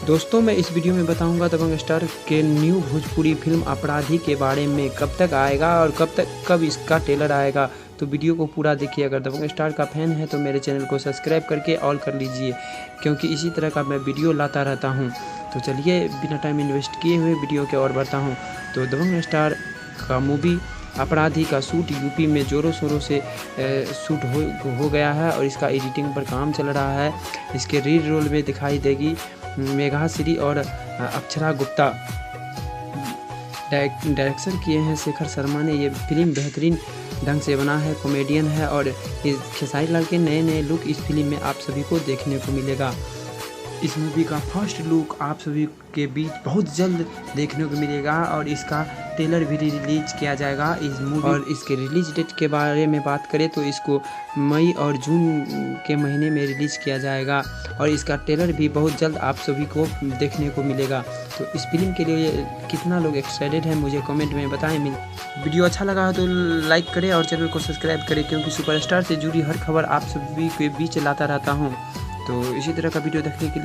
दोस्तों मैं इस वीडियो में बताऊंगा दबंग स्टार के न्यू भोजपुरी फिल्म अपराधी के बारे में, कब तक आएगा और कब इसका ट्रेलर आएगा। तो वीडियो को पूरा देखिए। अगर दबंग स्टार का फैन है तो मेरे चैनल को सब्सक्राइब करके ऑल कर लीजिए, क्योंकि इसी तरह का मैं वीडियो लाता रहता हूं। तो चलिए बिना टाइम इन्वेस्ट किए हुए वीडियो के और बढ़ता हूँ। तो दबंग स्टार का मूवी अपराधी का शूट यूपी में ज़ोरों शोरों से शूट हो गया है और इसका एडिटिंग पर काम चल रहा है। इसके रीड रोल में दिखाई देगी मेघा श्री और अक्षरा गुप्ता। डायरेक्शन किए हैं शेखर शर्मा ने। ये फिल्म बेहतरीन ढंग से बना है, कॉमेडियन है और खेसारी लाल के नए नए लुक इस फिल्म में आप सभी को देखने को मिलेगा। इस मूवी का फर्स्ट लुक आप सभी के बीच बहुत जल्द देखने को मिलेगा और इसका ट्रेलर भी रिलीज किया जाएगा इस मूवी। और इसके रिलीज डेट के बारे में बात करें तो इसको मई और जून के महीने में रिलीज किया जाएगा और इसका ट्रेलर भी बहुत जल्द आप सभी को देखने को मिलेगा। तो इस फिल्म के लिए कितना लोग एक्साइटेड हैं मुझे कमेंट में बताएं। वीडियो अच्छा लगा तो लाइक करें और चैनल को सब्सक्राइब करें, क्योंकि सुपरस्टार से जुड़ी हर खबर आप सभी के बीच लाता रहता हूँ। तो इसी तरह का वीडियो देखने के लिए